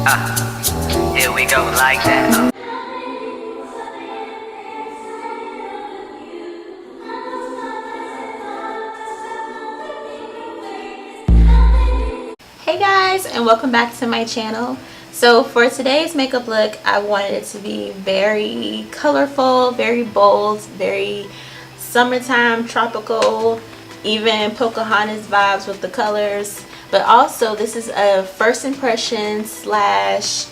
Here we go like that. Hey guys, and welcome back to my channel. So for today's makeup look, I wanted it to be very colorful, very bold, very summertime, tropical, even Pocahontas vibes with the colors. But also this is a first impression slash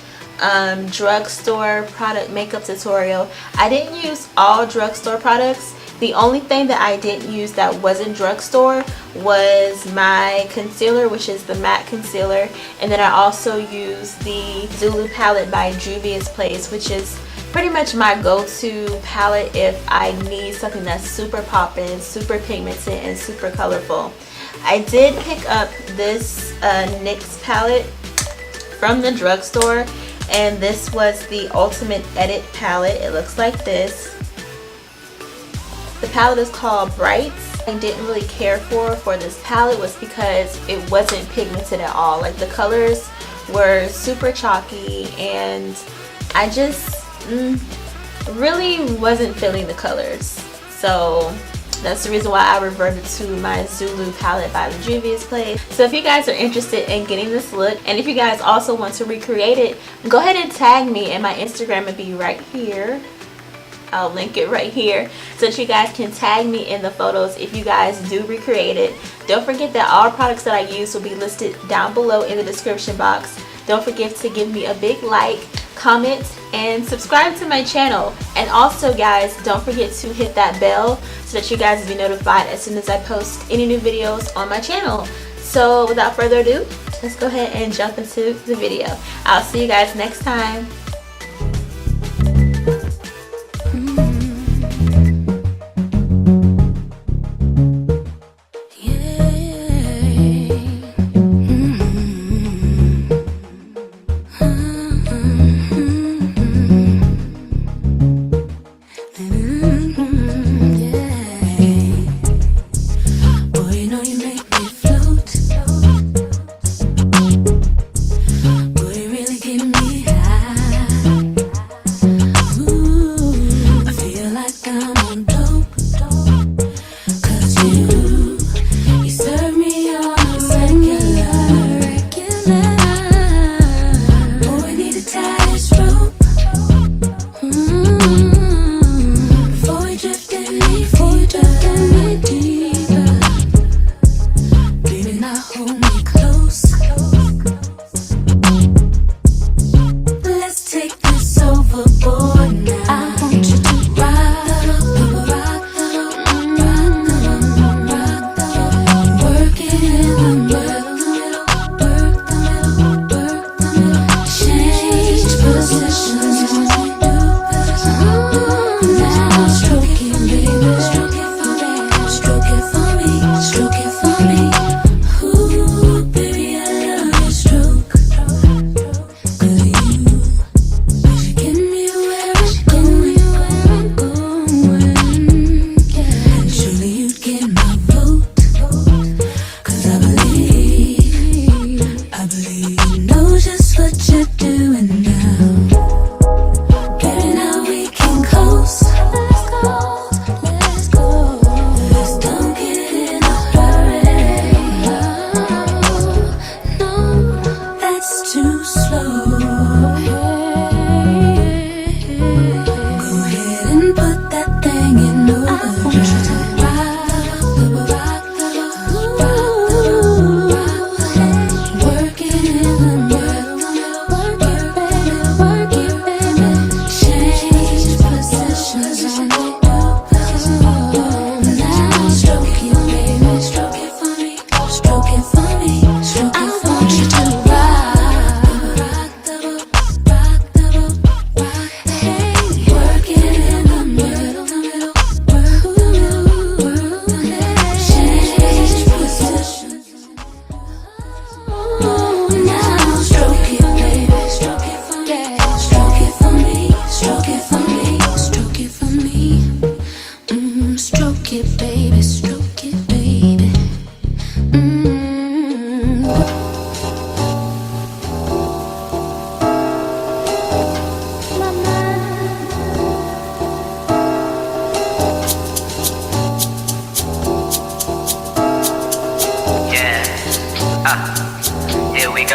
drugstore product makeup tutorial. I didn't use all drugstore products. The only thing that I didn't use that wasn't drugstore was my concealer, which is the matte concealer, and then I also used the Zulu palette by Juvia's Place, which is pretty much my go-to palette if I need something that's super poppin', super pigmented, and super colorful. I did pick up this NYX palette from the drugstore, and this was the Ultimate Edit palette. It looks like this. The palette is called Brights. I didn't really care for this palette was because it wasn't pigmented at all. Like the colors were super chalky, and I just really wasn't feeling the colors. So that's the reason why I reverted to my Zulu palette by the Juvia's Place. So if you guys are interested in getting this look, and if you guys also want to recreate it, go ahead and tag me, and my Instagram will be right here. I'll link it right here so that you guys can tag me in the photos if you guys do recreate it. Don't forget that all products that I use will be listed down below in the description box. Don't forget to give me a big like, comment, and subscribe to my channel. And also guys, don't forget to hit that bell so that you guys will be notified as soon as I post any new videos on my channel. So without further ado, let's go ahead and jump into the video. I'll see you guys next time.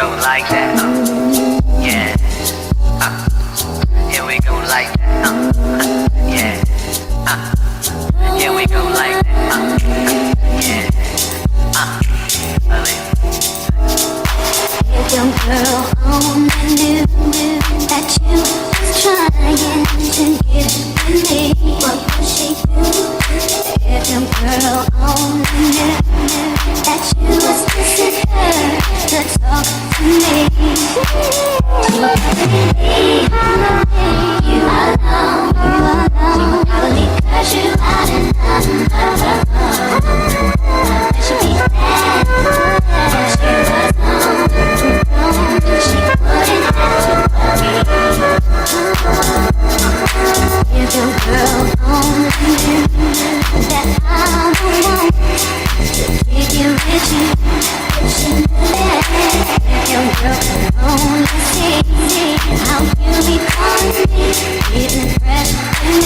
go like that. Yeah. Here we go like that. Yeah. Here we go like that. Yeah. If your girl only knew that you was trying to get with me, what would she do? If your girl only knew that you was kissing her to talk to me, she would probably leave you alone. She would probably curse you out and nothing but her phone. And she'd be mad that she was home. She wouldn't have to worry. If your girl only knew that I'm the one to keep you with you, if she knew that. If your girl could only see how you be calling me, getting fresh to me.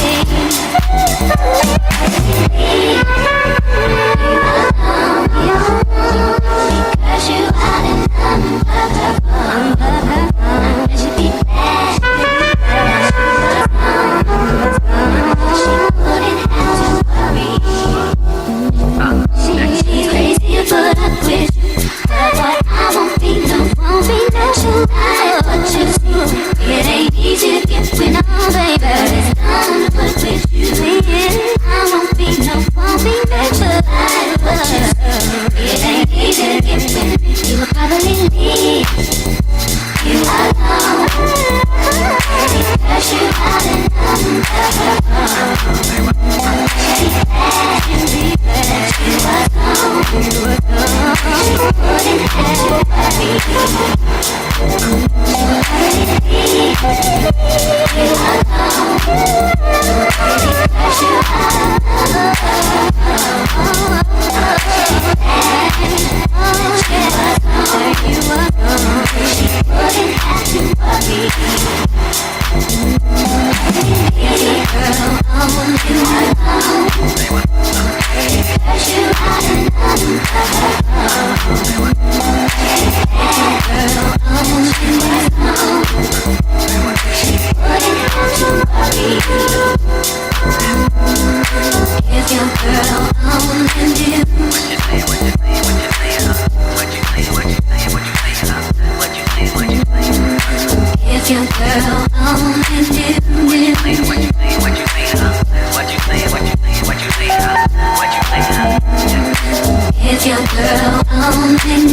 Because you out and nothing but her phone. And she'd be mad, she wouldn't have to worry. She's crazy to put up with you, but I won't be no true. What you see, it ain't easy to get with no baby. It's time to put up with you. I won't be no baby. What you see, it ain't easy to get with. You will probably leave you alone. Because you out and nothing but her phone. She'd be glad you was gone. She wouldn't have to worry. She would probably leave you alone. Because you out and nothing but her phone. She was gone. You were gone. She wouldn't have to worry. If your girl only knew alone, because you out and nothing but her phone. If your girl only knew alone, she wouldn't have to worry. If your girl only knew. If your girl only knew. If your girl only